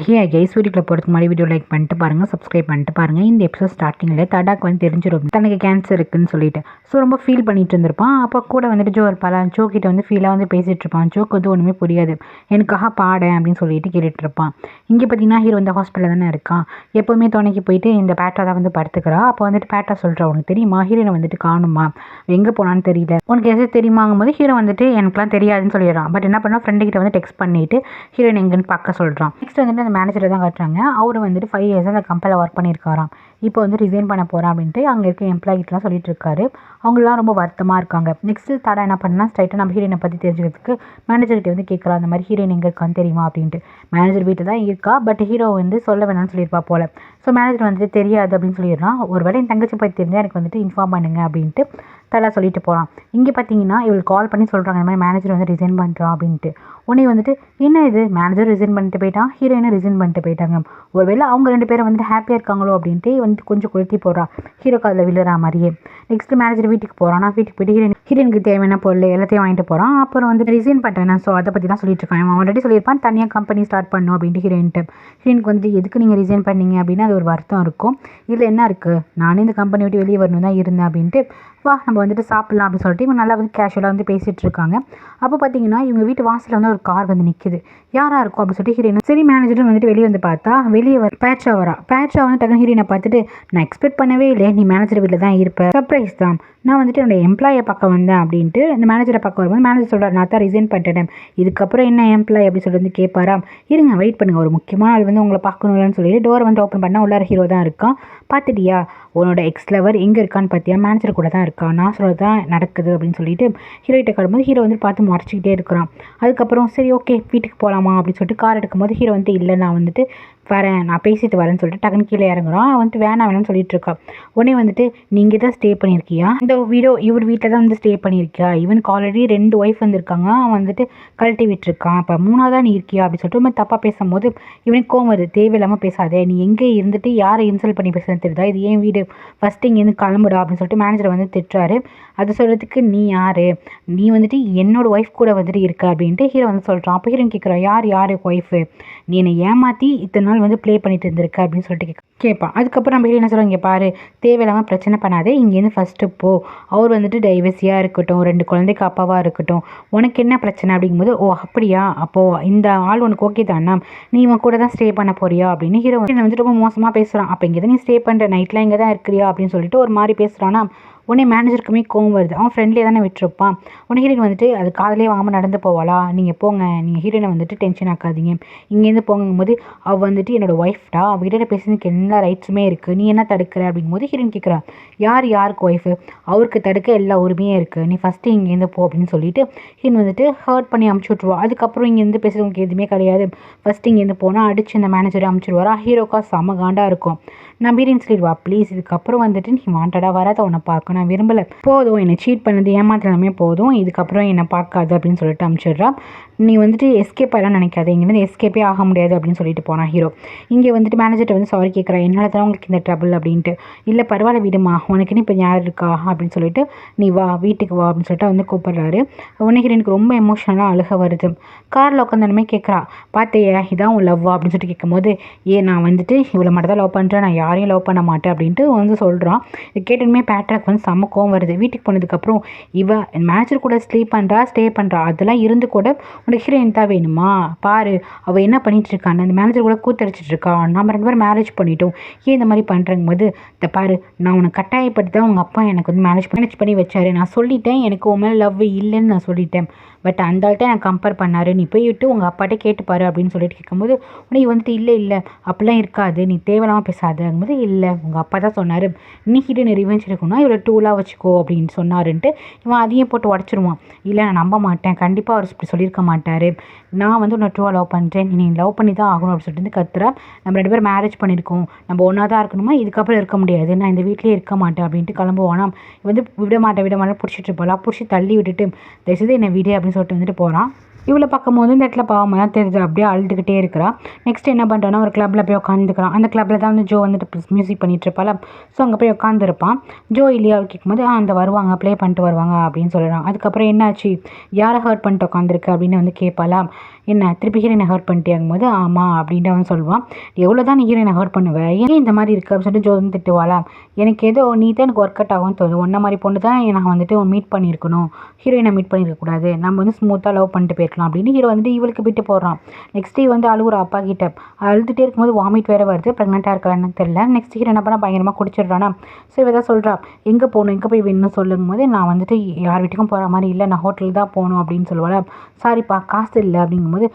Hey guys, வீடியோக்குள்ள போகிறதுக்கு முன்னாடி வீடியோ லைக் பண்ணிட்டு பாருங்கள், சப்ஸ்கிரைப் பண்ணிட்டு பாருங்கள். இந்த எபிசோட் ஸ்டார்டிங்கில் தடாக்கு வந்து தெரிஞ்சிடும் தனக்கு கேன்சர் இருக்குன்னு சொல்லிட்டு. ஸோ ரொம்ப ஃபீல் பண்ணிட்டு இருந்திருப்பான். அப்போ கூட வந்துட்டு ஜோ இருப்பாளா, ஜோ கிட்ட வந்து ஃபீலாக வந்து பேசிகிட்டு இருப்பான். ஜோக்கு வந்து ஒன்றுமே புரியாது. எனக்காக பாடேன் அப்படின்னு சொல்லிட்டு கேட்டுட்டு இருப்பான். இங்கே பார்த்தீங்கன்னா ஹீரோ வந்து ஹாஸ்பிட்டலில் தானே இருக்கான். எப்போவுமே துணைக்கு போயிட்டு இந்த பேட்டா தான் வந்து படுத்துக்கிறா. அப்போ வந்துட்டு பேட்டா சொல்கிறா, உனக்கு தெரியுமா ஹீரோனை வந்துட்டு காணுமா, எங்கே போனான்னு தெரியல, உனக்கு எதாவது தெரியுமாங்கும் போது ஹீரோ வந்துட்டு எனக்குலாம் தெரியாதுன்னு சொல்லிடுறான். பட் என்ன பண்ணா, ஃப்ரெண்டு கிட்ட வந்து டெக்ஸ்ட் பண்ணிட்டு ஹீரோயின் எங்கன்னு பார்க்க சொல்கிறான். நெக்ஸ்ட் வந்துட்டு அந்த மேனேஜரை தான் காட்டுறாங்க. அவர் வந்துட்டு 5 years அந்த கம்பெனியில் ஒர்க் பண்ணியிருக்காராம். இப்போ வந்து ரிசைன் பண்ண போகிறேன் அப்படின்ட்டு அங்கே இருக்க எம்ப்ளாயிட்டெலாம் சொல்லிட்டு இருக்காரு. அவங்களாம் ரொம்ப வருத்தமாக இருக்காங்க. நெக்ஸ்ட்டு தடா என்ன பண்ணா, ஸ்ட்ரைட்டாக நம்ம ஹீரோயினை பற்றி தெரிஞ்சுக்கிறதுக்கு மேனேஜர்கிட்ட வந்து கேட்குறா, அந்த மாதிரி ஹீரோயின் எங்கே இருக்கான்னு தெரியுமா அப்படின்ட்டு. மேனேஜர் வீட்டில் தான் இருக்கா, பட் ஹீரோ வந்து சொல்ல வேணாம்னு சொல்லியிருப்பா போல். ஸோ மேனேஜர் வந்துட்டு தெரியாது அப்படின்னு சொல்லிடுறான். ஒரு வேளை என் தங்கச்சி பற்றி தெரிஞ்சால் எனக்கு வந்துட்டு இன்ஃபார்ம் பண்ணுங்க அப்படின்ட்டு தலா சொல்லிட்டு போகிறான். இங்கே பார்த்தீங்கன்னா இவளுக்கு கால் பண்ணி சொல்கிறாங்க, இந்த மாதிரி மேனேஜர் வந்து ரிசைன் பண்ணுறான் அப்படின்ட்டு. உடனே வந்துட்டு என்ன இது, மேனேஜர் ரிசைன் பண்ணிட்டு போயிட்டான், ஹீரோயினை ரிசைன் பண்ணிட்டு போயிட்டாங்க, ஒருவேளை அவங்க 2 பேரும் வந்து ஹாப்பியாக இருக்காங்களோ அப்படின்ட்டு வந்து கொஞ்சம் கொளுத்தி போடுறா, ஹீரோக்கு அதில் விழுற மாதிரியே. நெக்ஸ்ட் மேனேஜர் வீட்டுக்கு போகிறான். வீட்டுக்கு போயிட்டு ஹீரோயினுக்கு தேவையான பொருள் எல்லாத்தையும் வாங்கிட்டு போகிறான். அப்புறம் வந்து ரிசைன் பண்ணிட்டேன். ஸோ அதை பற்றி தான் சொல்லிட்டு இருக்கான். அவன் ஆல்ரெடி சொல்லியிருப்பான் தனியாக கம்பெனி ஸ்டார்ட் பண்ணும் அப்படின்ட்டு ஹீரோயினுக்கு வந்து எதுக்கு நீங்கள் ரிசைன் பண்ணீங்க அப்படின்னா அது ஒரு வருத்தம் இருக்கும். இதில் என்ன இருக்குது, நானே இந்த கம்பெனி விட்டு வெளியே வரணும் தான் இருந்தேன் அப்படின்ட்டு, வா நம்ம வந்துட்டு சாப்பிட்லாம் அப்படின்னு சொல்லிட்டு இவங்க நல்லா வந்து கேஷுவலாக வந்து பேசிகிட்டு இருக்காங்க. அப்போ பார்த்தீங்கன்னா இவங்க வீட்டு வாசலில் வந்து ஒரு கார் வந்து நிற்குது. யாராக இருக்கும் அப்படின்னு சொல்லிட்டு ஹீரோயின் சரி மேனேஜரும் வந்துட்டு வெளியே வந்து பார்த்தா வெளியே பேட்சா வந்து டக்குனு ஹீரோயினை பார்த்துட்டு, நான் எக்ஸ்பெக்ட் பண்ணவே இல்லை நீ மேனேஜர் வீட்டில் தான் இருப்பேன், சர்ப்ரைஸ் தான், நான் வந்துட்டு என்னோட எம்ப்ளாயை பார்க்க வந்தேன் அப்படின்ட்டு இந்த மேனேஜரை பார்க்க வரும்போது மேனேஜர் சொல்கிறார், நான் தான் ரிசைன் பண்ணிட்டேன், இதுக்கப்புறம் என்ன எம்ப்ளாய் அப்படி சொல்லி வந்து கேட்பாரா. இருங்க வெயிட் பண்ணுங்கள், ஒரு முக்கியமான ஆள் வந்து உங்களை பார்க்கணும்னு சொல்லிட்டு டோரை வந்து ஓப்பன் பண்ணால் உள்ளார ஹீரோ தான் இருக்கான். பார்த்துட்டியா உன்னோட எக்ஸ் லவர் எங்கே இருக்கான்னு பார்த்தியா, மேனேஜர் கூட தான் இருக்கா, நான் சொல்கிறது தான் நடக்குது அப்படின்னு சொல்லிட்டு ஹீரோகிட்ட காட்டும்போது ஹீரோ வந்து பார்த்து முறைச்சிக்கிட்டே இருக்கிறான். அதுக்கப்புறம் சரி ஓகே வீட்டுக்கு போகலாமா அப்படின்னு சொல்லிட்டு கார் எடுக்கும்போது ஹீரோ வந்து இல்லை நான் வந்துட்டு வரேன், நான் பேசிட்டு வரேன்னு சொல்லிட்டு டக்குனு கீழே இறங்குறான். வந்துட்டு வேணாம்னு சொல்லிட்டு இருக்கா. உடனே வந்துட்டு நீங்கள் தான் ஸ்டே பண்ணியிருக்கியா, இந்த வீடோ இவர் வீட்டில் தான் வந்து ஸ்டே பண்ணியிருக்கியா, இவனுக்கு ஆல்ரெடி 2 ஒய்ஃப் வந்துருக்காங்க, அவன் வந்துட்டு கழட்டி விட்டுருக்கான், இப்போ 3ஆவதா நீ இருக்கியா அப்படின்னு சொல்லிட்டு ரொம்ப தப்பாக பேசும்போது இவனுக்கு கோவம் வருது. தேவையில்லாமல் பேசாதே, நீ எங்கே இருந்துட்டு யாரை இன்சல்ட் பண்ணி பேசுறது தெரியுதா, இது ஏன் வீடு, ஃபஸ்ட்டு இங்கேருந்து கிளம்புடா அப்படின்னு சொல்லிட்டு மேனேஜரை வந்து திட்டுறாரு. அது சொல்கிறதுக்கு நீ யார், நீ வந்துட்டு என்னோட ஒய்ஃப் கூட வந்துட்டு இருக்க அப்படின்ட்டு ஹீரோ வந்து சொல்கிறான். அப்போ ஹீரோயின் கேட்குறான், யார் ஒய்ஃபு, நீ என்னை ஏமாற்றி இத்தனை நாள் வந்து ப்ளே பண்ணிட்டு இருந்திருக்க அப்படின்னு சொல்லிட்டு கேட்பான். அதுக்கப்புறம் நம்ம ஹீரோ என்ன சொல்லுவாங்க, இங்கே பாரு தேவையில்லாமல் பிரச்சனை பண்ணாதே, இங்கேருந்து ஃபஸ்ட்டு போ, அவர் வந்துட்டு டைவர்ஸியாக இருக்கட்டும், 2 குழந்தைக்கு அப்பாவாக இருக்கட்டும், உனக்கு என்ன பிரச்சனை அப்படிங்கும்போது, ஓ அப்படியா, அப்போது இந்த ஆள் உனக்கு ஓகே தானே, நீ இவன் கூட தான் ஸ்டே பண்ண போறியா அப்படின்னு ஹீரோ வந்துட்டு ரொம்ப மோசமாக பேசுகிறான். அப்போ இங்கே தான் நீ ஸ்டே பண்ணுற, நைட்லாம் இங்கே தான் இருக்கிறியா அப்படின்னு சொல்லிட்டு ஒரு மாதிரி பேசுகிறான்னா உடனே மேனேஜருக்குமே கோவம் வருது. அவன் ஃப்ரெண்ட்லேயே தானே விட்டுருப்பான். உடனே ஹீரோயின் வந்துட்டு அது காதலே வாங்காமல் நடந்து போவாளா, நீங்கள் போங்க, நீங்கள் ஹீரோயினை வந்துட்டு டென்ஷன் ஆக்காதீங்க, இங்கேருந்து போகும்போது அவள் வந்துட்டு என்னோட ஒய்ஃப்டா, அவகிட்ட பேசுறதுக்கு எல்லா ரைட்ஸுமே இருக்குது, நீ என்ன தடுக்கிற அப்படிங்கும்போது ஹீரோயின் கேட்குறா, யாருக்கு ஒய்ஃபு, அவருக்கு தடுக்க எல்லா உரிமையும் இருக்குது, நீ ஃபஸ்ட்டு இங்கேருந்து போ அப்படின்னு சொல்லிட்டு ஹீரோயின் வந்துட்டு ஹர்ட் பண்ணி அமுச்சு விட்ருவா. அதுக்கப்புறம் இங்கேருந்து பேசுகிறவங்களுக்கு எதுவுமே கிடையாது, ஃபஸ்ட்டு இங்கேருந்து போனால் அடிச்சு இந்த மேனேஜரை அமுச்சிடுவாரா. ஹீரோக்கா செம காண்டாக இருக்கும். நான் ஹீரோயின் சொல்லிடுவா, ப்ளீஸ் இதுக்கப்புறம் வந்துட்டு நீ வாண்டடாக வராத, உன்னை பார்க்க நான் விரும்பலை, போதும் என்னை சீட் பண்ணது ஏமாத்தினமே போதும், இதுக்கப்புறம் என்னை பார்க்காது அப்படின்னு சொல்லிட்டு அமுச்சிடுறா. நீ வந்துட்டு எஸ்கேப் ஆகலாம் நினைக்காத, இங்கேருந்து எஸ்கேப்பே ஆக முடியாது அப்படின்னு சொல்லிட்டு போனான் ஹீரோ. இங்கே வந்துட்டு மேனேஜர்கிட்ட வந்து சாரி கேட்குறா, என்னால் தான் உங்களுக்கு இந்த ட்ரபிள் அப்படின்ட்டு. இல்லை பரவாயில்ல விடுமா, உனக்குன்னு இப்போ யார் இருக்கா அப்படின்னு சொல்லிட்டு நீ வா வீட்டுக்கு வா அப்படின்னு சொல்லிட்டு வந்து கூப்பிட்றாரு. உடனே எனக்கு ரொம்ப எமோஷனலாக அழுக வருது. காரில் உட்காந்தனுமே கேட்குறா, பார்த்தையா இதான் உன் லவ்வா அப்படின்னு சொல்லிட்டு கேட்கும்போது, நான் வந்துட்டு இவ்வளோ மட்டும் தான் லவ் பண்ணுறேன், நான் யாரையும் லவ் பண்ண மாட்டேன் அப்படின்ட்டு வந்து சொல்கிறான். இது கேட்டதுமே பேட்ராக் வந்து செம்ம கோவம் வருது. வீட்டுக்கு போனதுக்கப்புறம் மேனேஜர் கூட ஸ்டே பண்ணுறா அதெல்லாம் இருந்து கூட உனக்கு ஹீரோயின் தான் வேணுமா, பாரு அவள் என்ன பண்ணிட்டு இருக்கான்னு, அந்த மேனேஜர் கூட கூத்தடிச்சிட்டு இருக்கா, நம்ம 2 பேரும் மேரேஜ் பண்ணிட்டோம், ஏன் இந்த மாதிரி பண்ணுறங்க போது, இந்த பாரு நான் உனக்கு கட்டாயப்பட்டு தான் உங்கள் அப்பா எனக்கு வந்து மேனேஜ் பண்ணி வச்சாரு, நான் சொல்லிட்டேன் எனக்கு உன் மேலே லவ் இல்லைன்னு நான் சொல்லிட்டேன், பட் அந்த ஆள்கிட்ட நான் கம்பேர் பண்ணாரு, நீ போய்விட்டு உங்கள் அப்பாட்டே கேட்டுப்பாரு அப்படின்னு சொல்லிட்டு கேட்கும்போது உடனே வந்துட்டு இல்லை அப்படிலாம் இருக்காது, நீ தேவையில்லாமல் பேசாதுங்கும்போது, இல்லை உங்கள் அப்பா தான் சொன்னார் நீ ஹீரோயின் ரிவெஞ்ச் இருக்கணும்னா இவ்வளோ டூலாக வச்சுக்கோ அப்படின்னு சொன்னாருன்ட்டு இவன் அதையும் போட்டு உடச்சிருவான். இல்லை நான் நம்ப மாட்டேன், கண்டிப்பாக அவர் இப்படி சொல்லியிருக்க மாட்டார், நான் வந்து உன்னை ட்ரூவாக லவ் பண்ணுறேன், நீ லவ் பண்ணி தான் ஆகணும் அப்படின்னு சொல்லிட்டு கத்துறா. நம்ம 2 பேரும் மேரேஜ் பண்ணியிருக்கோம், நம்ம ஒன்றா தான் இருக்கணுமா, இதுக்கப்புறம் இருக்க முடியாது, நான் இந்த வீட்லேயே இருக்க மாட்டேன் அப்படின்ட்டு கிளம்புவானா. வந்து விட மாட்டேன் பிடிச்சிட்டு இருப்பாளா, பிடிச்சி தள்ளி விட்டுட்டு தயவுசெய்து என்னை விடு அப்படின்னு சொல்லிட்டு வந்துட்டு போகிறான். இவளை பார்க்கும்போது இந்த இடத்துல பாவமாக தான் தெரியுது, அப்படியே அழுதுகிட்டே இருக்கிறா. நெக்ஸ்ட் என்ன பண்ணுறான்னா ஒரு கிளப்பில் போய் உட்காந்துக்கிறான். அந்த கிளப்பில் தான் வந்து ஜோ வந்துட்டு மியூசிக் பண்ணிட்டு இருப்பாள். ஸோ அங்கே போய் உட்காந்துருப்பான். ஜோ இல்லையா கேட்கும்போது அந்த வருவாங்க ப்ளே பண்ணிட்டு வருவாங்க அப்படின்னு சொல்கிறான். அதுக்கப்புறம் என்னாச்சு, யாரை ஹர்ட் பண்ணிட்டு உட்காந்துருக்கு அப்படின்னு வந்து கேட்பாளா. என்ன திருப்பி ஹீரோயினை ஹர்ட் பண்ணிட்டேங்கும்போது ஆமாம் அப்படின்ட்டு அவன் சொல்லுவான், எவ்வளோ தான் நீ ஹீரோயினை ஹர்ட் பண்ணுவேன், ஏன் இந்த மாதிரி இருக்குது அப்படின்னு சொல்லிட்டு ஜோ வந்து திட்டுவாளா. எனக்கு ஏதோ நீ தான் எனக்கு ஒர்க் அவுட் ஆகும்னு தோணுது, ஒன்றை மாதிரி பொண்ணு தான் நான் வந்துட்டு மீட் பண்ணியிருக்கணும், ஹீரோயினை மீட் பண்ணியிருக்கக்கூடாது, நம்ம வந்து ஸ்மூத்தாக லவ் பண்ணிட்டு போயிருக்கலாம் அப்படின்னு ஹீரோ வந்துட்டு இவளுக்கு விட்டு போடுறான். நெக்ஸ்ட் டே வந்து அழுகுற அப்பா கிட்ட அழுதுகிட்டே இருக்கும்போது வாமிட் வேறு வருது, ப்ரெக்னெண்ட்டாக இருக்கலான்னு தெரியல. நெக்ஸ்ட் ஹீரோ என்ன பண்ணால் பயங்கரமாக குடிச்சிடுறானா. ஸோ இவ தான் சொல்கிறா, எங்கே போகணும் எங்கே போய் வேணும்னு சொல்லும் போது நான் வந்துட்டு யார் வீட்டுக்கும் போகிற மாதிரி இல்லை, நான் ஹோட்டல் தான் போகணும் அப்படின்னு சொல்லுவாள். சாரிப்பா காசு இல்லை அப்படிங்கும்போது,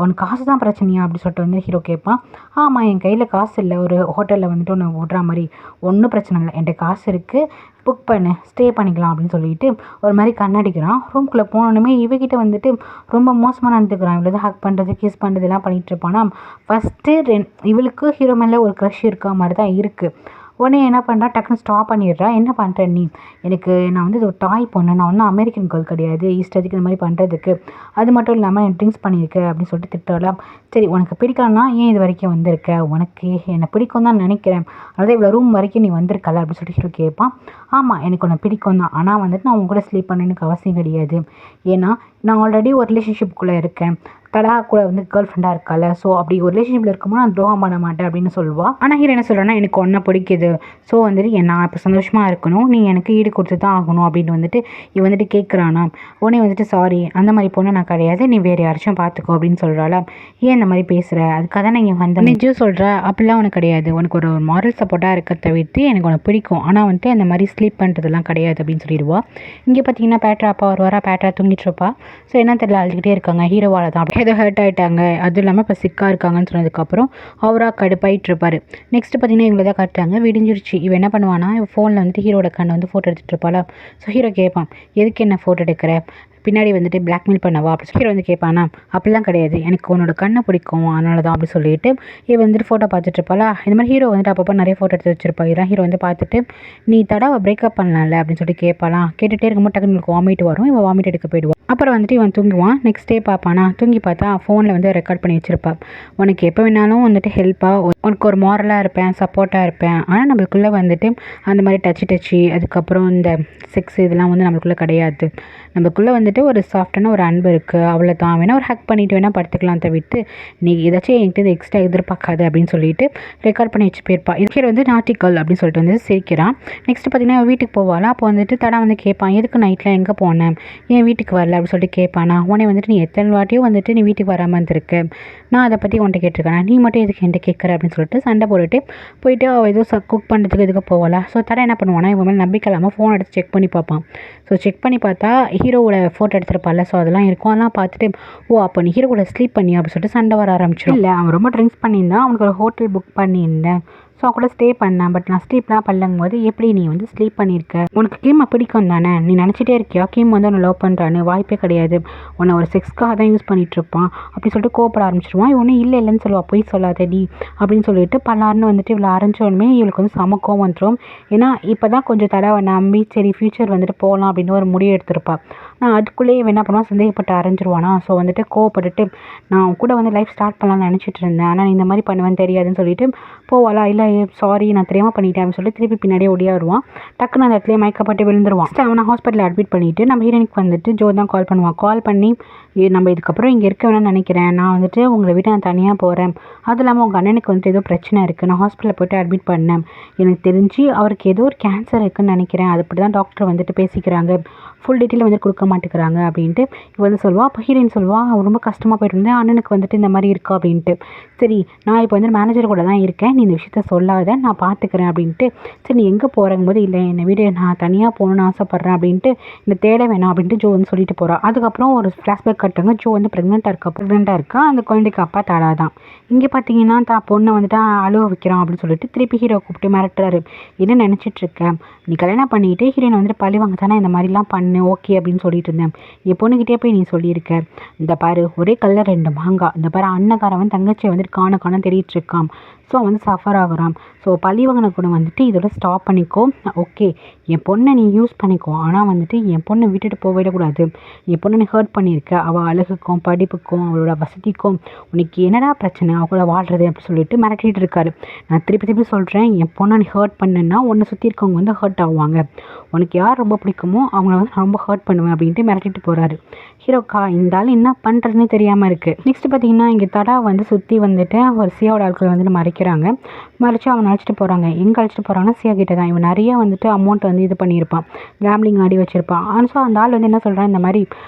உனக்கு காசு தான் பிரச்சனையா அப்படி சொல்லிட்டு வந்து ஹீரோ கேட்பான். ஆமாம் என் கையில் காசு இல்லை, ஒரு ஹோட்டலில் வந்துட்டு ஒன்று விடுற மாதிரி, ஒன்றும் பிரச்சனை இல்லை, என்கிட்ட காசு இருக்குது, புக் பண்ணு ஸ்டே பண்ணிக்கலாம் அப்படின்னு சொல்லிட்டு ஒரு மாதிரி கண்ணடிக்கிறான். ரூம்குள்ளே போனோடனே இவகிட்ட வந்துட்டு ரொம்ப மோசமாக நடந்துக்கிறான். இவ்வளோ ஹக் பண்ணுறது கிஸ் பண்ணுறது எல்லாம் பண்ணிகிட்டு இருப்பானா. ஃபஸ்ட்டு இவளுக்கு ஹீரோ மேலே ஒரு க்ரஷ் இருக்க மாதிரி தான் இருக்குது. உடனே என்ன பண்ணுறா, டக்குன்னு ஸ்டாப் பண்ணிடுறா. என்ன பண்ணுற நீ, எனக்கு நான் வந்து இது ஒரு டாய் பொண்ணு, நான் ஒன்றும் அமெரிக்கன் கேர்ள் கிடையாது இஷ்டத்துக்கு இந்த மாதிரி பண்ணுறதுக்கு, அது மட்டும் இல்லாமல் நான் ட்ரிங்க்ஸ் பண்ணியிருக்கேன் அப்படின்னு சொல்லிட்டு திட்டலாம். சரி உனக்கு பிடிக்கலன்னா ஏன் இது வரைக்கும் வந்திருக்க, உனக்கு என்னை பிடிக்கும் தான் நினைக்கிறேன், அதாவது இவ்வளோ ரூம் வரைக்கும் நீ வந்திருக்கல அப்படின்னு சொல்லிட்டு ஹீரோ கேட்பான். ஆமாம் எனக்கு உன்னை பிடிக்கும் தான், ஆனால் வந்துட்டு நான் உன் கூட ஸ்லீப் பண்ண எனக்கு அவசியம் கிடையாது, ஏன்னா நான் ஆல்ரெடி ஒரு ரிலேஷன்ஷிப்புக்குள்ளே இருக்கேன், தடா கூட வந்து கேர்ள் ஃப்ரெண்டாக இருக்கால, ஸோ அப்படி ஒரு ரிலேஷன்ஷிப்பில் இருக்கும்போது நான் துரோகம் பண்ண மாட்டேன் அப்படின்னு சொல்லுவாள். ஆனால் ஹீரோ என்ன சொல்கிறேன்னா, எனக்கு ஒன்றை பிடிக்குது, ஸோ வந்துட்டு நான் இப்போ சந்தோஷமாக இருக்கணும், நீ எனக்கு ஈடு கொடுத்து தான் ஆகணும் அப்படின்னு வந்துட்டு இவன் வந்துட்டு கேட்குறானா. உடனே வந்துட்டு சாரி அந்த மாதிரி பொண்ணு நான் கிடையாது, நீ வேறு யாராச்சும் பார்த்துக்கோ அப்படின்னு சொல்கிறாளா. ஏன் இந்த மாதிரி பேசுகிற, அதுக்காக தான் நீங்கள் வந்து நிஜம் சொல்கிற, அப்படிலாம் உனக்கு கிடையாது, உனக்கு ஒரு மாரல் சப்போர்ட்டாக இருக்க தவிர்த்து எனக்கு உனக்கு பிடிக்கும், ஆனால் வந்துட்டு அந்த மாதிரி ஸ்லீப் பண்ணுறதுலாம் கிடையாது அப்படின்னு சொல்லிடுவா. இங்கே பார்த்தீங்கன்னா பேட்ரா அப்பா வருவாரா, பேட்ரா தூங்கிட்டு இருப்பா. ஸோ என்ன தெரியல அழுதுகிட்டே இருக்காங்க, ஹீரோவால் தான் ஏதோ ஹர்ட் ஆகிட்டாங்க, அதுவும் இல்லாமல் இப்போ சிக்காக இருக்காங்கன்னு சொன்னதுக்கப்புறம் அவராக கடுப்பாயிட்டு இருப்பார். நெக்ஸ்ட் பார்த்தீங்கன்னா இவங்கள தான் காட்டுறாங்க, விடிஞ்சிருச்சு. இவன் என்ன பண்ணுவானா, இவன் ஃபோனில் வந்துட்டு ஹீரோட கண்ணை வந்து ஃபோட்டோ எடுத்துகிட்டு இருப்பாளா. ஸோ ஹீரோ கேட்பான், எதுக்கு என்ன ஃபோட்டோ எடுக்கிற, பின்னாடி வந்துட்டு பிளாக்மெயில் பண்ணவா அப்படி ஹீரோ வந்து கேட்பானா. அப்படிலாம் கிடையாது, எனக்கு உன்னோட கண்ணை பிடிக்கும் அதனால தான் அப்படி சொல்லிட்டு இவன் வந்துட்டு ஃபோட்டோ பார்த்துட்டு இருப்பாளா. இந்த மாதிரி ஹீரோ வந்துட்டு அப்பப்போ நிறைய ஃபோட்டோ எடுத்து வச்சிருப்பா. இதெல்லாம் ஹீரோ வந்து பார்த்துட்டு நீ தடவை பிரேக்கப் பண்ணலாம்ல அப்படின்னு சொல்லிட்டு கேட்பாலாம். கேட்டுகிட்டே இருக்கும்போது டக்குனு வாமிட் வரும், இவன் வாமிட் எடுக்க போயிடுவான். அப்புறம் வந்துட்டு இவன் தூங்குவான். நெக்ஸ்ட் டே பார்ப்பானா, தூங்கி பார்த்தா ஃபோனில் வந்து ரெக்கார்ட் பண்ணி வச்சுருப்பா. உனக்கு எப்போ வேணாலும் வந்துட்டு ஹெல்ப்பாக, உனக்கு ஒரு மாரலாக இருப்பேன், சப்போர்ட்டாக இருப்பேன், ஆனால் நம்மளுக்குள்ளே வந்துட்டு அந்த மாதிரி டச்சு அதுக்கப்புறம் இந்த செக்ஸ் இதெல்லாம் வந்து நம்மளுக்குள்ளே கிடையாது, நம்மளுக்குள்ளே வந்துட்டு ஒரு சாஃப்டான ஒரு அன்பு இருக்குது, அவ்வளோதான், வேணால் ஒரு ஹக் பண்ணிவிட்டு வேணால் படுத்துக்கலாம் தவிர்த்து நீ ஏதாச்சும் என்கிட்ட எக்ஸ்ட்ரா எதிர்பார்க்காது அப்படின்னு சொல்லிட்டு ரெக்கார்ட் பண்ணி வச்சு போயிருப்பா. இதுக்கே வந்து நாட்டிக்கல் அப்படின்னு சொல்லிட்டு வந்து சிரிக்கிறான். நெக்ஸ்ட் பார்த்தீங்கன்னா வீட்டுக்கு போவாளா. அப்போ வந்துட்டு தடா வந்து கேட்பான், எதுக்கு நைட்டில் எங்கே போனேன், ஏன் வீட்டுக்கு வரல அப்படின்னு சொல்லிட்டு கேட்பானா. உடனே வந்துட்டு நீ எத்தனை வாட்டியும் வந்துட்டு நீ வீட்டுக்கு வராமல் இருந்திருக்க, நான் அதை பற்றி உன்ட்ட கேட்டிருக்கேன், நீ மட்டும் எதுக்கு என்கிட்ட கேட்குற அப்படின்னு சொல்லிட்டு சண்டை போட்டுட்டு போயிட்டு அவள் ஏதோ குக் பண்ணுறதுக்கு எதுக்கு போவாளா. ஸோ தடா என்ன பண்ணுவானா, இவன் மேலே நம்பிக்கை இல்லாமல் ஃபோன் எடுத்து செக் பண்ணி பார்ப்பான். ஸோ செக் பண்ணி பார்த்தா ஹீரோவோட ஃபோட்டோ எடுத்துருப்பால, ஸோ அதெல்லாம் இருக்கும். அதெல்லாம் பார்த்துட்டு ஓ அப்போ நீ ஹீரோ கூட ஸ்லீப் பண்ணி அப்படின்னு சொல்லிட்டு சண்டை வர ஆரம்பிச்சிடும். இல்லை அவன் ரொம்ப ட்ரிங்க்ஸ் பண்ணியிருந்தான், அவனுக்கு ஒரு ஹோட்டல் புக் பண்ணியிருந்தேன், ஸோ அவன் கூட ஸ்டே பண்ணேன், பட் நான் ஸ்லீப்லாம் பண்ணும் போது எப்படி நீ வந்து ஸ்லீப் பண்ணியிருக்க, உனக்கு கீமை பிடிக்கும் தானே, நீ நினச்சிட்டே இருக்கியா கீம் வந்து உன்னை லவ் பண்ணுறான்னு, வாய்ப்பே கிடையாது, உன்னை ஒரு செக்ஸ்க்காக தான் யூஸ் பண்ணிகிட்ருப்பான் அப்படி சொல்லிட்டு கோப்பட ஆரம்பிச்சிடுவான். இவனே இல்லைன்னு சொல்லுவாள், போய் சொல்லாதடி அப்படின்னு சொல்லிட்டு பல்லாருன்னு வந்துட்டு இவ்வளோ ஆரம்பிச்சோடனே இவளுக்கு வந்து சமக்கம் வந்துடும். ஏன்னா இப்போ தான் கொஞ்சம் தடவை நம்பி சரி ஃப்யூச்சர் வந்துட்டு போகலாம் அப்படின்னு ஒரு முடிவு எடுத்திருப்பாள். நான் அதுக்குள்ளேயே என்ன பண்ணுவான், சந்தேகப்பட்டு அரைஞ்சிருவானா. ஸோ வந்துட்டு கோவப்பட்டுட்டு நான் கூட வந்து லைஃப் ஸ்டார்ட் பண்ணலாம்னு நினச்சிட்டு இருந்தேன், ஆனால் இந்த மாதிரி பண்ணுவேன்னு தெரியாதுன்னு சொல்லிட்டு போவாளா. இல்லை சாரி நான் தெரியாமல் பண்ணிட்டேன் அப்படின்னு சொல்லி திருப்பி பின்னாடியே ஓடியாடுவான். டக்குன்னு அந்த இடத்துலேயே மயக்கப்பட்டு விழுந்துருவான். அவனை ஹாஸ்பிட்டலில் அட்மிட் பண்ணிவிட்டு நம்ம ஹீரோயினுக்கு வந்துட்டு ஜோ தான் கால் பண்ணுவான். கால் பண்ணி நம்ம இதுக்கப்புறம் இங்கே இருக்க வேணாம்னு நினைக்கிறேன், நான் வந்துட்டு உங்களை விட்டு நான் தனியாக போகிறேன், அதுவும் இல்லாமல் உங்கள் அண்ணனுக்கு வந்துட்டு ஏதோ பிரச்சனை இருக்குது, நான் ஹாஸ்பிட்டலில் போய்ட்டு அட்மிட் பண்ணேன், எனக்கு தெரிஞ்சு அவருக்கு ஏதோ ஒரு கேன்சர் இருக்குதுன்னு நினைக்கிறேன், அது அப்படி தான் டாக்டர் வந்துட்டு பேசிக்கிறாங்க, ஃபுல் டீட்டெயில் வந்து கொடுக்க மாட்டேங்கிறாங்க அப்படின்ட்டு இவ வந்து சொல்லுவாள். அப்போ ஹீரோயின் சொல்லுவாள், அவன் ரொம்ப கஷ்டமாக போயிட்டு இருந்தேன், அண்ணனுக்கு வந்துட்டு இந்த மாதிரி இருக்கா அப்படின்ட்டு. சரி நான் இப்போ வந்து மேனேஜர் கூட தான் இருக்கேன், நீ இந்த விஷயத்த சொல்லாத, நான் பார்த்துக்கிறேன் அப்படின்ட்டு. சரி நீ எங்கே போகிறங்கும் போது இல்லை என்னை வீடு நான் தனியாக போகணுன்னு ஆசைப்பட்றேன் அப்படின்ட்டு இந்த தேட வேணாம் அப்படின்ட்டு ஜோ வந்து சொல்லிட்டு போகிறான். அதுக்கப்புறம் ஒரு ஃப்ளாஷ்பேக் கட்டுங்க, ஜோ வந்து ப்ரெக்னெண்ட்டாக இருக்கா, அந்த குழந்தைக்கு அப்பா தடா தான். இங்கே பார்த்தீங்கன்னா தான் பொண்ணை வந்துட்டு அழுவ வைக்கிறான் அப்படின்னு சொல்லிட்டு திருப்பி ஹீரோ கூப்பிட்டு மிரட்டுறாரு. என்ன நினச்சிட்ருக்கேன், நீ கல்யாணம் பண்ணிக்கிட்டு ஹீரோயின் வந்துட்டு பழி வாங்க தானே இந்த மாதிரிலாம் பண்ணு ஓகே அப்படின்னு சொல்லிட்டு இருந்தேன், என் பொண்ணுக்கிட்டே போய் நீ சொல்லியிருக்க, இந்த பாரு ஒரே கல்ல 2 மாங்காய், இந்த பாரு அண்ணக்காரவன் தங்கச்சியை வந்துட்டு காண தெரியிட்டு இருக்கான், ஸோ வந்து சஃபர் ஆகுறான், ஸோ பழி வாங்கின கூட வந்துட்டு இதோட ஸ்டாப் பண்ணிக்கோ, ஓகே என் பொண்ணை நீ யூஸ் பண்ணிக்கோ, ஆனால் வந்துட்டு என் பொண்ணை விட்டுட்டு போயிடக்கூடாது, என் பொண்ணை நீ ஹர்ட் பண்ணியிருக்க, அவள் அழகுக்கும் படிப்புக்கும் அவளோட வசதிக்கும் உனக்கு என்னடா பிரச்சனை அவளை வாழ்றது அப்படின்னு சொல்லிட்டு மிரட்டிகிட்டு இருக்காரு. நான் திருப்பி சொல்கிறேன், என் பொண்ணை நீ ஹர்ட் பண்ணுன்னா உன்னை சுற்றி இருக்கவங்க வந்து ஹர்ட் ஆகுவாங்க, உனக்கு யார் ரொம்ப பிடிக்குமோ அவங்கள வந்து ரொம்ப ஹர்ட் பண்ணுவேன் அப்படின்ட்டு மிரட்டிட்டு போகிறாரு. ஹீரோக்கா இந்த ஆள் என்ன பண்ணுறதுன்னு தெரியாமல் இருக்குது. நெக்ஸ்ட் பார்த்தீங்கன்னா இங்கே தடா வந்து சுற்றி வந்துட்டு ஒரு சியாவோட ஆட்கள் வந்துட்டு மறைக்கிறாங்க. மறைச்சு அவனை அழைச்சிட்டு போகிறாங்க. எங்கே அழைச்சிட்டு போகிறாங்கன்னா சியா கிட்ட தான். இவன் நிறைய வந்துட்டு அமௌண்ட் வந்து இது பண்ணியிருப்பான், கேம்லிங் ஆடி வச்சுருப்பான். ஆனால் ஸோ அந்த ஆள் வந்து என்ன சொல்கிறான், இந்த மாதிரி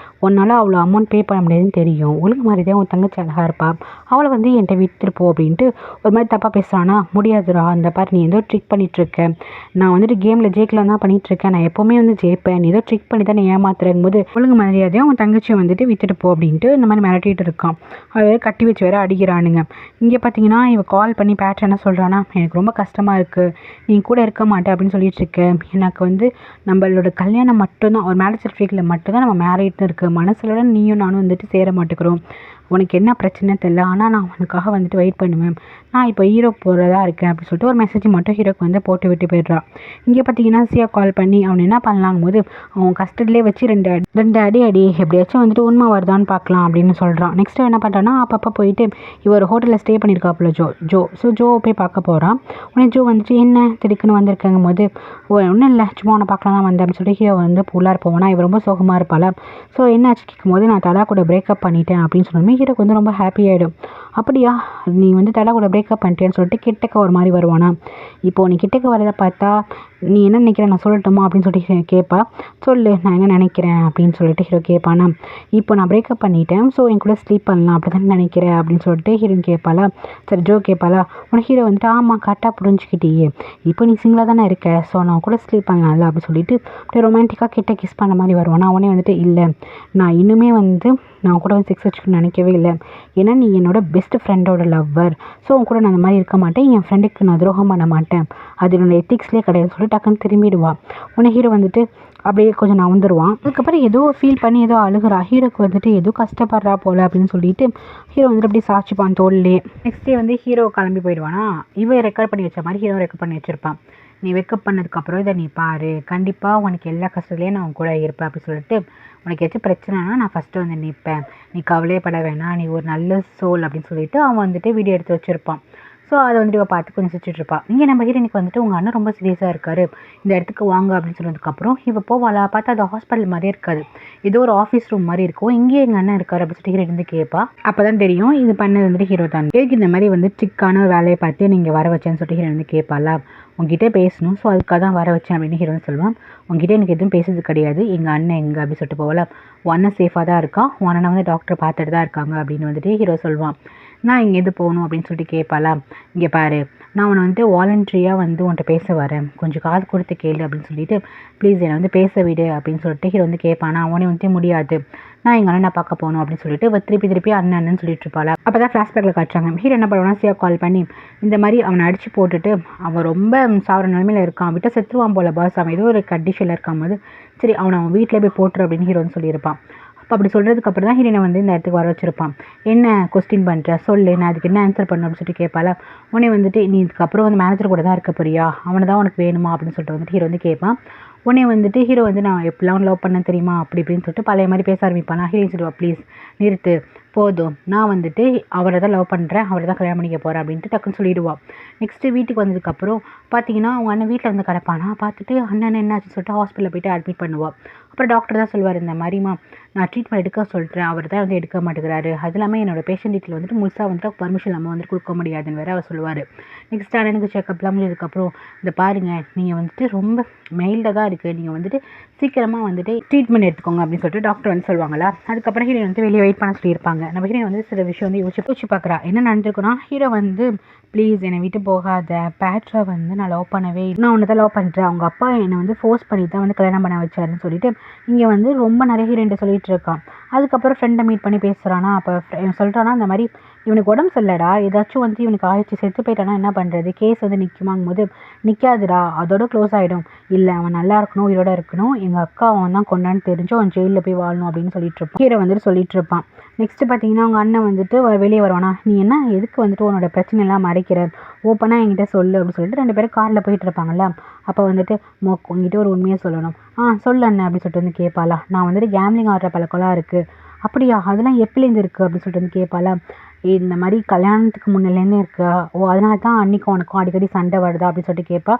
உன்னால் அவ்வளோ அமௌண்ட் பே பண்ண முடியாதுன்னு தெரியும், ஒழுங்கு மாதிரி தான் உன் தங்கச்சி அழகாக இருப்பா, அவளை வந்து என்கிட்ட விட்டுருப்போம் அப்படின்ட்டு ஒரு மாதிரி தப்பாக பேசுகிறானா. முடியாதுடா, அந்த பாரு நீ ஏதோ ட்ரிக் பண்ணிகிட்ருக்க, நான் வந்துட்டு கேமில் ஜெயிக்கலாம் தான் பண்ணிகிட்ருக்கேன், நான் எப்போவுமே வந்து ஜெயிப்பேன், நீ ஏதோ ட்ரிக் பண்ணி தான் நீ ஏமாத்துறங்கும் போது ஒழுங்கு மரியாதையும் உன் தங்கச்சியை வந்துட்டு விட்டுட்டு போ அப்படின்ட்டு இந்த மாதிரி மிரட்டிட்டு இருக்கான். அதை கட்டி வச்சு வேற அடிக்கிறானுங்க. இங்கே பார்த்தீங்கன்னா இவன் கால் பண்ணி பேட்ச் என்ன சொல்கிறான்னா, எனக்கு ரொம்ப கஷ்டமாக இருக்குது, நீ கூட இருக்க மாட்டேன் அப்படின்னு சொல்லிட்டு இருக்கேன், எனக்கு வந்து நம்மளோட கல்யாணம் மட்டும்தான், ஒரு மேரேஜ் சர்டிஃபிகேட்டில் மட்டும்தான் நம்ம மேரேஜ்னு இருக்குது, மனசுல நீயும் நானும் வந்துட்டு சேர மாட்டேங்கிறோம், உனக்கு என்ன பிரச்சனை தெரியல, ஆனால் நான் உனக்காக வந்துட்டு வெயிட் பண்ணுவேன், நான் இப்போ ஹீரோ போகிறதா இருக்கேன் அப்படின்னு சொல்லிட்டு ஒரு மெசேஜ் மட்டும் ஹீரோக்கு வந்து போட்டு விட்டு போயிடுறான். இங்கே பார்த்தீங்கன்னா சியா கால் பண்ணி அவன் என்ன பண்ணலாங்கும் போது அவன் கஸ்டடியிலே வச்சு ரெண்டு அடி எப்படியாச்சும் வந்துட்டு உண்மை வருதான்னு பார்க்கலாம் அப்படின்னு சொல்கிறான். நெக்ஸ்ட்டு என்ன பண்ணுறான்னா அப்பப்போ போயிட்டு இவர் ஹோட்டலில் ஸ்டே பண்ணியிருக்காப்புல ஜோ போய் பார்க்க போகிறான். உடனே ஜோ வந்துட்டு என்ன திடுக்குன்னு வந்திருக்கங்கும் போது ஒன்றும் இல்லை சும்மா உன்னை பார்க்கலாம் தான் வந்தேன் அப்படின்னு சொல்லிட்டு ஹீரோ வந்து உள்ளார போவானா. இவர் ரொம்ப சோகமாக இருப்பாள். ஸோ என்னாச்சு கேட்கும்போது நான் தடா கூட பிரேக்கப் பண்ணிட்டேன் அப்படின்னு சொன்னோமே ஹீரோக்கு வந்து ரொம்ப ஹாப்பி ஆகிடும். அப்படியா, நீ வந்து தடா கூட பிரேக்கப் பண்ணிட்டேன்னு சொல்லிட்டு கிட்டக்க ஒரு மாதிரி வருவானா. இப்போது நீ கிட்டக்க வரதை பார்த்தா நீ என்ன நினைக்கிற நான் சொல்லட்டுமா அப்படின்னு சொல்லிட்டு கேட்பா. சொல்லு நான் என்ன நினைக்கிறேன் அப்படின்னு சொல்லிட்டு ஹீரோ கேட்பானா. இப்போ நான் பிரேக்கப் பண்ணிட்டேன், ஸோ என் கூட ஸ்லீப் பண்ணலாம் அப்படி தானே நினைக்கிறேன் அப்படின்னு சொல்லிட்டு ஹீரோயின் கேட்பாளா. சரி ஜோ கேட்பாளா. உனக்கு ஹீரோ வந்துட்டு ஆமாம் கரெக்டாக புரிஞ்சுக்கிட்டியே, இப்போ நீ சிங்கிளாக தானே இருக்க, ஸோ நான் கூட ஸ்லீப் பண்ணலாம்ல அப்படின்னு சொல்லிட்டு அப்படியே ரொமான்டிக்காக கிட்ட கிஸ் பண்ண மாதிரி வருவானா. அவனே வந்துட்டு இல்லை நான் இன்னுமே வந்து நான் கூட வந்து செக்ஸ் வச்சுக்கணும்னு நினைக்கவே இல்லை, ஏன்னா நீ என்னோட பெஸ்ட் ஃப்ரெண்டோட லவ்வர், ஸோ உன் கூட நான் அந்த மாதிரி இருக்க மாட்டேன், என் ஃப்ரெண்டுக்கு நான் துரோகம் பண்ண மாட்டேன், அது என்னோட எத்திக்ஸ்லேயே கிடையாது சொல்லி டக்குன்னு திரும்பிடுவான். உடனே ஹீரோ வந்துட்டு அப்படியே கொஞ்சம் நவுந்துருவான். அதுக்கப்புறம் ஏதோ ஃபீல் பண்ணி ஏதோ அழுகிறா. ஹீரோக்கு வந்துட்டு ஏதோ கஷ்டப்படுறா போல் அப்படின்னு சொல்லிட்டு ஹீரோ வந்துட்டு அப்படியே சாட்சிப்பான் தோல்லையே. நெக்ஸ்ட் டே வந்து ஹீரோ கிளம்பி போயிடுவானா. இவன் ரெக்கார்ட் பண்ணி வச்ச மாதிரி ஹீரோ ரெக்கார்ட் பண்ணி வச்சிருப்பான். நீ வெக்கப் பண்ணதுக்கப்புறம் இதை நீ பாரு, கண்டிப்பாக உனக்கு எல்லா கஷ்டத்துலேயும் நான் கூட இருப்பேன் அப்படி சொல்லிட்டு உனக்கு ஏதாச்சும் பிரச்சனைனா நான் ஃபஸ்ட்டு வந்து நிற்பேன், நீ கவலையப்பட வேணாம், நீ ஒரு நல்ல சோல் அப்படின்னு சொல்லிட்டு அவன் வந்துட்டு வீடியோ எடுத்து வச்சுருப்பான். ஸோ அதை வந்துட்டு இவள் பார்த்து கொஞ்சம் சிரிச்சிட்ருப்பாள். இங்கே நம்ம ஹீரோனுக்கு வந்துட்டு உங்கள் அண்ணன் ரொம்ப சீரியஸாக இருக்காரு, இந்த இடத்துக்கு வாங்க அப்படின்னு சொன்னதுக்கப்புறம் இவள் போவாளா. பார்த்தா அது ஹாஸ்பிட்டல் மாதிரியே இருக்காது, ஏதோ ஒரு ஆஃபீஸ் ரூம் மாதிரி இருக்கும். இங்கேயே எங்கள் அண்ணன் இருக்காரு அப்படின்னு சொல்லிட்டு ஹீரோ இருந்து கேட்பா. அப்போ தான் தெரியும் இது பண்ணது வந்துட்டு ஹீரோ தான். ஏக்கு இந்த மாதிரி வந்து சிக்கான ஒரு வேலையை பார்த்து நீங்கள் வர வச்சேன்னு சொல்லிட்டு ஹீரோ வந்து கேட்பாளா. உங்ககிட்ட பேசணும், ஸோ அதுக்காக தான் வர வச்சேன் அப்படின்னு ஹீரோன்னு சொல்லுவான். உங்ககிட்ட எனக்கு எதுவும் பேசுறது கிடையாது, எங்கள் அண்ணன் எங்கே அப்படின்னு சொல்லிட்டு போகல. உன் அண்ணன் சேஃபாக தான் இருக்கான், உன் அண்ணனை வந்து டாக்டர் பார்த்துட்டு தான் இருக்காங்க அப்படின்னு வந்துட்டு ஹீரோ சொல்லுவான். நான் இங்கே எது போகணும் அப்படின்னு சொல்லிட்டு கேட்பாளா. இங்கே பாரு நான் உன்னை வந்து வாலண்ட்ரியாக வந்து உன்கிட்ட பேச வரேன், கொஞ்சம் காது கொடுத்து கேளு அப்படின்னு சொல்லிட்டு ப்ளீஸ் என்னை வந்து பேச விடு அப்படின்னு சொல்லிட்டு ஹீரோ வந்து கேட்பானா. அவனே வந்து முடியாது, நான் எங்கள் அண்ணனை பார்க்க போகணும் அப்படின்னு சொல்லிட்டு திருப்பி அண்ணன் சொல்லிட்டு இருப்பாளா. அப்போ தான் ஃப்ளாஷ்பேக்கில் காட்டுறாங்க. ஹீரோ என்ன பண்ணுவானா சியா கால் பண்ணி இந்த மாதிரி அவனை அடித்து போட்டுட்டு அவன் ரொம்ப சாவர நிலைமையில் இருக்கான், விட்டு செத்துருவான் போல பாஸ், அவன் ஏதோ ஒரு கண்டிஷனில் இருக்கான் போது சரி அவன் வீட்டில் போய் போட்டுரு அப்படின்னு ஹீரோ வந்து சொல்லியிருப்பான். அப்போ அப்படி சொல்கிறதுக்கப்புறம் தான் ஹீரோனை வந்து இந்த இடத்துக்கு வர வச்சுருப்பான். என்ன கொஸ்டின் பண்ணுற சொல்லு, நான் அதுக்கு என்ன ஆன்சர் பண்ணணும் அப்படின்னு சொல்லிட்டு கேட்பாளா. உடனே வந்துட்டு நீ இதுக்கப்புறம் வந்து மேனேஜர் கூட தான் இருக்க போறியா, அவனை தான் உனக்கு வேணுமா அப்படின்னு சொல்லிட்டு வந்துட்டு ஹீரோ வந்து கேட்பான். உடனே வந்துட்டு ஹீரோ வந்து நான் எப்படிலாம் லவ் பண்ண தெரியுமா அப்படி இப்படின்னு சொல்லிட்டு பழைய மாதிரி பேச ஆரம்பிப்பான். ஹீரோயின் சொல்லுவா ப்ளீஸ் நிறுத்து போதும், நான் வந்துட்டு அவரை தான் லவ் பண்ணுறேன், அவரை தான் கல்யாணம் பண்ணிக்க போகிறேன் அப்படின்ட்டு டக்குன்னு சொல்லிடுவான். நெக்ஸ்ட்டு வீட்டுக்கு வந்ததுக்கப்புறம் பார்த்தீங்கன்னா அவங்க அண்ணன் வீட்டில் வந்து கிடப்பானா. பார்த்துட்டு அண்ணன் என்னாச்சுன்னு சொல்லிட்டு ஹாஸ்பிட்டலில் போய்ட்டு அட்மிட் பண்ணுவாள். அப்புறம் டாக்டர் தான் சொல்லுவார், இந்த மாதிரிமா நான் ட்ரீட்மெண்ட் எடுக்க சொல்கிறேன், அவர் தான் வந்து எடுக்க மாட்டேங்கிறாரு, அது இல்லாமல் என்னோடய பேஷண்ட் டீட்டெயில் வந்துட்டு முழுசாக வந்துட்டு பர்மிஷன் நம்ம வந்துட்டு கொடுக்க முடியாதுன்னு வேறு அவர் சொல்லுவார். நெக்ஸ்ட் அண்ணனுக்கு செக்கப்லாம் முடிஞ்சதுக்கப்புறம் இந்த பாருங்கள் நீங்கள் வந்துட்டு ரொம்ப மெயில்டாக தான் இருக்குது, நீங்கள் வந்துட்டு சீக்கிரமாக வந்துட்டு ட்ரீட்மெண்ட் எடுத்துக்கோங்க அப்படின்னு சொல்லிட்டு டாக்டர் வந்து சொல்லுவாங்களா. அதுக்கப்புறம் ஹீரோ வந்து வெளியே வெயிட் பண்ண சொல்லியிருப்பாங்க. நம்ம ஹீரோ வந்து சில விஷயம் வந்து யோசிச்சு பார்க்குறா. என்ன நடந்திருக்குன்னா ஹீரோ வந்து ப்ளீஸ் என்னை விட்டு போகாத, பேட்ரை வந்து நான் லவ் பண்ணவே இல்லை, நான் உன்னை தான் லவ் பண்ணுறேன், அவங்க அப்பா என்னை வந்து ஃபோர்ஸ் பண்ணி தான் வந்து கல்யாணம் பண்ண வச்சாருன்னு சொல்லிட்டு இங்கே வந்து ரொம்ப நிறைய ஹீரோயின்ட்ட சொல்லிட்டு இருக்கான். அதுக்கப்புறம் ஃப்ரெண்டை மீட் பண்ணி பேசுகிறானா. அப்போ சொல்கிறானா இந்த மாதிரி இவனுக்கு உடம்பு சரியில்லடா, ஏதாச்சும் வந்து இவனுக்கு ஆயிடுச்சு செத்து போயிட்டானா என்ன பண்ணுறது, கேஸ் வந்து நிற்குமாங்கும் போது நிற்காதுடா, அதோட க்ளோஸ் ஆகிடும், இல்லை அவன் நல்லா இருக்கணும் உயிரோட இருக்கணும், எங்கள் அக்கா அவன் தான் கொண்டான்னு தெரிஞ்சு அவன் ஜெயிலில் போய் வாழணும் அப்படின்னு சொல்லிட்டு இருப்பான். ஹீரோ வந்துட்டு சொல்லிட்டு இருப்பான். நெக்ஸ்ட்டு பார்த்தீங்கன்னா அவங்க அண்ணன் வந்துட்டு வெளியே வருவானா. நீ என்ன எதுக்கு வந்துட்டு உன்னோட பிரச்சனை எல்லாம் மறைக்கிற, ஓப்பனாக என்கிட்ட சொல்லு அப்படின்னு சொல்லிட்டு ரெண்டு பேரும் காரில் போயிட்டு இருப்பாங்கல்ல. அப்போ வந்துட்டு உங்ககிட்ட ஒரு உண்மையை சொல்லணும். சொல்லு அண்ணன் அப்படின்னு சொல்லிட்டு வந்து கேட்பாளா. நான் வந்துட்டு கேம்லிங் ஆடுற பழக்கம்லாம் இருக்குது. அப்படியா, அதெல்லாம் எப்பலேருந்து இருக்குது அப்படின்னு சொல்லிட்டு வந்து கேட்பாளா. இந்த மாதிரி கல்யாணத்துக்கு முன்னிலேருந்து இருக்கா, அதனால தான் அன்றைக்கும் உனக்கும் அடிக்கடி சண்டை வருதா அப்படின்னு சொல்லிட்டு கேட்பா.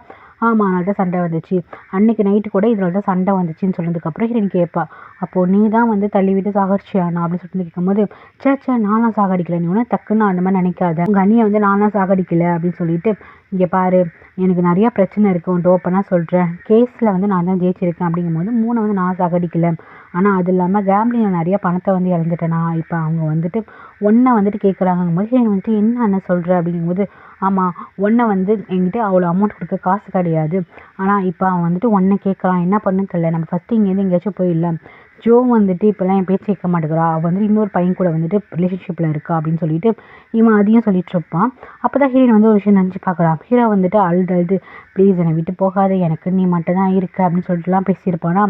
ஆமாம் அதனால தான் சண்டை வந்துச்சு, அன்னைக்கு நைட்டு கூட இதனால தான் சண்டை வந்துச்சுன்னு சொன்னதுக்கப்புறம் ஹீரோயின் கேட்பா, அப்போது நீ தான் வந்து தள்ளி விட்டு சாகடிச்சியானா அப்படின்னு சொல்லிட்டு கேட்கும்போது, சே நான்லாம் சாகடிக்கல, நீ ஒன்றும் டக்குன்னு அந்த மாதிரி நினைக்காத, உங்கள் அண்ணியை வந்து நான்லாம் சாகடிக்கல அப்படின்னு சொல்லிட்டு, இங்கே பாரு எனக்கு நிறையா பிரச்சனை இருக்குது உன்ட்டு ஓப்பனாக சொல்கிறேன், கேஸில் வந்து நான் தான் ஜெயிச்சிருக்கேன் அப்படிங்கும்போது 3 வந்து நான் சாகடிக்கல, ஆனால் அது இல்லாமல் கேம்லிங்கில் நிறைய பணத்தை வந்து இழந்துட்டேனா, இப்போ அவங்க வந்துட்டு ஒன்றை வந்துட்டு கேட்குறாங்கங்கும்போது ஹீரோயின் வந்துட்டு என்ன சொல்கிற அப்படிங்கும்போது, ஆமாம் ஒன்றை வந்து என்கிட்ட அவ்வளோ அமௌண்ட் கொடுக்க காசு கிடையாது, ஆனால் இப்போ அவன் வந்துட்டு ஒன்றை கேட்குறான், என்ன பண்ணுன்னு தெரியல, நம்ம ஃபஸ்ட்டு இங்கேருந்து எங்கேயாச்சும் போயிடல, ஜோ வந்துட்டு இப்போல்லாம் என் பேச்சு கேட்க மாட்டேங்கிறா, அவள் வந்துட்டு இன்னொரு பையன் கூட வந்துட்டு ரிலேஷன்ஷிப்பில் இருக்கா அப்படின்னு சொல்லிட்டு இவன் அதையும் சொல்லிட்டு இருப்பான். அப்போ தான் ஹீரோயின் வந்து ஒரு விஷயம் நினச்சி பார்க்குறான், ஹீரோ வந்துட்டு அழுது ப்ளீஸ் என்னை விட்டு போகாத, எனக்கு நீ மட்டும் தான் இருக்க அப்படின்னு சொல்லிட்டுலாம் பேசியிருப்பானா,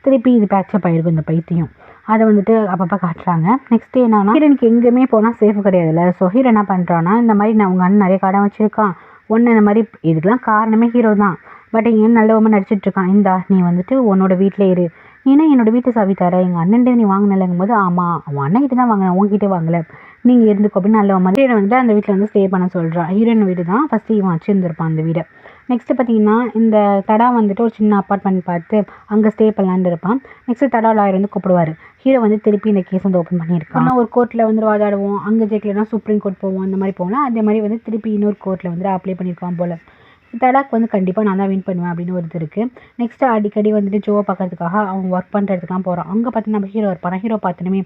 திருப்பி இது பேட்சப் ஆகிருக்கும் இந்த பைத்தியம். அதை வந்துட்டு அப்பப்போ காட்டுறாங்க. நெக்ஸ்ட் டே என்னன்னா, ஹீரோனுக்கு எங்கேயுமே போனால் சேஃப் கிடையாதுல்ல, ஸோ ஹீரோ என்ன பண்ணுறான்னா, இந்த மாதிரி நான் உங்கள் அண்ணன் நிறைய கடன் வச்சுருக்கான், ஒன்று இந்த மாதிரி இதுக்கெலாம் காரணமே ஹீரோ தான், பட் இங்கே நல்லவமாக நடிச்சிட்ருக்கான், இந்தா நீ வந்துட்டு உன்னோட வீட்டிலே இரு, ஏன்னா என்னோட வீட்டு சாவி தர, எங்கள் அண்ணன்ட்டு நீ வாங்கினலங்கும் போது, ஆமாம் அவன் அண்ணன்கிட்ட தான் வாங்கினேன், உங்ககிட்ட வாங்கலை, நீங்கள் இருந்துக்கோ அப்படின்னு நல்ல மாதிரி ஹீரோயின் வந்துட்டு அந்த வீட்டில் வந்து ஸ்டே பண்ண சொல்கிறான். ஹீரோயின் வீடு தான் ஃபஸ்ட்டு இவன் வச்சுருந்துருப்பான் அந்த வீடை. நெக்ஸ்ட்டு பார்த்தீங்கன்னா, இந்த தடா வந்துட்டு ஒரு சின்ன அப்பார்ட்மெண்ட் பார்த்து அங்கே ஸ்டே பண்ணலான்னு இருப்பான். நெக்ஸ்ட்டு தடா லாயர் வந்து கூப்பிடுவார். ஹீரோ வந்து திருப்பி இந்த கேஸ் வந்து ஓப்பன் பண்ணியிருக்கான். ஒரு கோர்ட்டில் வந்து வாதாடுவோம், அங்கே ஜெயிக்கலைன்னா சுப்ரீம் கோர்ட் போவோம், அந்த மாதிரி போகலாம். அதே மாதிரி வந்து திருப்பி இன்னொரு கோர்ட்டில் வந்து அப்ளை பண்ணியிருக்கான் போல். தடாக் வந்து கண்டிப்பாக நான் தான் வின் பண்ணுவேன் அப்படின்னு ஒரு இது இருக்குது. நெக்ஸ்ட்டு அடிக்கடி வந்துட்டு ஜோவை பார்க்கறதுக்காக அவன் ஒர்க் பண்ணுறதுக்குலாம் போகிறான். அங்கே பார்த்து நம்ம ஹீரோ இருப்பான். ஹீரோ பார்த்தோன்னே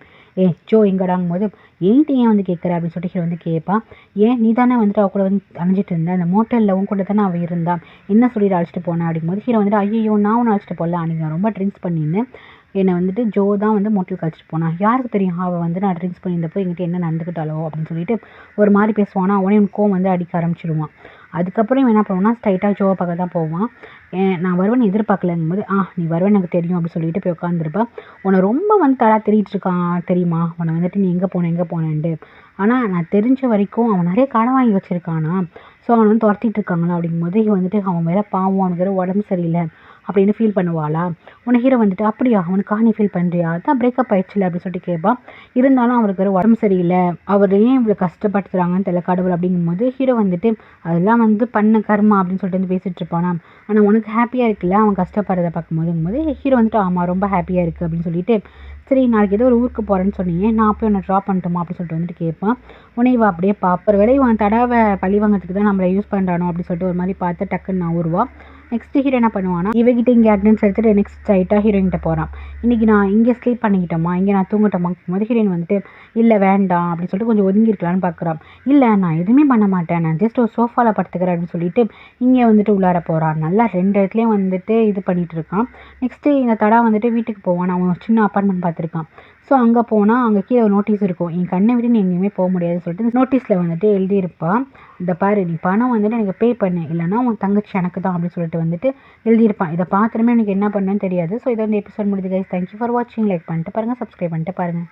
ஜோ எங்கடாங்கும் போது, ஏன்ட்டு ஏன் வந்து கேட்குற அப்படின்னு சொல்லிட்டு ஹீரோ வந்து கேட்பான். ஏன் நீ தானே வந்துட்டு அவ கூட வந்து அணைஞ்சிட்டு இருந்தேன், அந்த மோட்டலில் உன் கூட தானே அவள் இருந்தான், என்ன சொல்லிட்டு அழைச்சிட்டு போனேன் அப்படிங்கும்போது ஹீரோ வந்துட்டு, ஐயோ நான் ஒன்று அழைச்சிட்டு போகல, அன்றைக்கி நான் ரொம்ப ட்ரிங்க்ஸ் பண்ணியிருந்தேன், என்னை வந்துட்டு ஜோ தான் வந்து மோட்டலுக்கு அழைச்சிட்டு போனான், யாருக்கு தெரியும் அவள் வந்து நான் ட்ரிங்க்ஸ் பண்ணியிருந்தப்போ என்கிட்ட என்ன நடந்துக்கிட்டாலோ அப்படின்னு சொல்லிட்டு ஒரு மாதிரி பேசுவானா. உடனே கோவம் வந்து அடிக்க ஆரம்பிச்சிடுவான். அதுக்கப்புறம் இவன் என்ன பண்ணுவான்னா, ஸ்ட்ரைட்டாக ஜோவை பார்க்க தான் போவான். நான் வருவேன்னு எதிர்பார்க்கலங்கும்போது, நீ வருவேன்னு எனக்கு தெரியும் அப்படின்னு சொல்லிட்டு போய் உட்காந்துருப்பேன். உன்னை ரொம்ப வந்து தடா தேடிட்டு இருக்கான் தெரியுமா, உன்னை வந்துட்டு நீ எங்கே போனேன்ட்டு, ஆனால் நான் தெரிஞ்ச வரைக்கும் அவன் நிறைய கடன் வாங்கி வச்சுருக்கானா, ஸோ அவனை வந்து துரத்திட்டு இருக்காங்களா அப்படிங்கும்போது வந்துட்டு அவன் வேற பாவம், அவனுக்கு வேறு உடம்பு சரியில்லை அப்படின்னு ஃபீல் பண்ணுவாளா. உன்னை ஹீரோ வந்துட்டு, அப்படியா அவனுக்காக நீ ஃபீல் பண்ணுறியா, அதான் பிரேக்கப் ஆயிடுச்சுல அப்படின்னு சொல்லிட்டு கேட்பான். இருந்தாலும் அவருக்கு வேறு உடம்பு சரியில்லை, அவர் ஏன் இவ்வளோ கஷ்டப்படுத்துகிறாங்கன்னு தெரியல கடவுள் அப்படிங்கும்போது ஹீரோ வந்துட்டு, அதெல்லாம் வந்து பண்ண கர்மா அப்படின்னு சொல்லிட்டு வந்து பேசிகிட்டு இருப்பானா. ஆனால் உனக்கு ஹாப்பியாக இருக்குல்ல அவன் கஷ்டப்படுறதை பார்க்கும்போது ஹீரோ வந்துட்டு, ஆமாம் ரொம்ப ஹாப்பியாக இருக்குது அப்படின்னு சொல்லிட்டு, சரி நாளைக்கு ஏதோ ஒரு ஊருக்கு போகிறேன்னு சொன்னீங்க, நான் போய் உன்னை ட்ராப் பண்ணட்டுமா அப்படின்னு சொல்லிட்டு வந்துட்டு கேட்பான். உன்னை இவ அப்படியே பார்ப்பர் வேலை இவன் தடாவை பழி வாங்கிறதுக்கு தான் நம்மளை யூஸ் பண்ணுறானோ அப்படின்னு சொல்லிட்டு ஒரு மாதிரி பார்த்து டக்குன்னு நான் உருவான். நெக்ஸ்ட் ஹீரோ என்ன பண்ணுவான்னா, இவகிட்ட இங்கே அட்டெண்டன்ஸ் எடுத்துட்டு நெக்ஸ்ட் ஸ்ட்ரைட்டாக ஹீரோயின்கிட்ட போகிறான். இன்றைக்கி நான் இங்கே ஸ்லீப் பண்ணிக்கிட்டோமா, இங்கே நான் தூங்கட்டோமா போது ஹீரோயின் வந்துட்டு, இல்லை வேண்டாம் அப்படின்னு சொல்லிட்டு கொஞ்சம் ஒதுங்கி இருக்கலான்னு பார்க்குறான். இல்லை நான் எதுவுமே பண்ண மாட்டேன், நான் ஜஸ்ட் ஒரு சோஃபாவில் படுத்துக்கிறேன் அப்படின்னு சொல்லிட்டு இங்கே வந்துட்டு உள்ளார போகிறான். நல்லா 2 இடத்துலையும் வந்துட்டு இது பண்ணிகிட்டு இருக்கான். நெக்ஸ்ட்டு இந்த தடா வந்துட்டு வீட்டுக்கு போவான். அவன் சின்ன அப்பார்ட்மெண்ட் பார்த்துருக்கான். ஸோ அங்கே போனால் அங்கே கீழே ஒரு நோட்டீஸ் இருக்கும், என் கண்ணை விட்டு நீ எங்கேயுமே போக முடியாதுன்னு சொல்லிட்டு நோட்டீஸில் வந்துட்டு எழுதியிருப்பான். இந்த பாரு நீ பணம் வந்துட்டு எனக்கு பே பண்ணு, இல்லைனா உன் தங்கச்சி எனக்கு தான் அப்படின்னு சொல்லிட்டு வந்துட்டு எழுதியிருப்பான். இதை பார்த்துட்டுமே எனக்கு என்ன பண்ணேன்னு தெரியாது. ஸோ இதை வந்து எபிசோட் முடியுது கைஸ். தேங்க்யூ ஃபார் வாட்சிங். லைக் பண்ணிட்டு பாருங்கள், சப்ஸ்கிரைப் பண்ணிட்டு பாருங்கள்.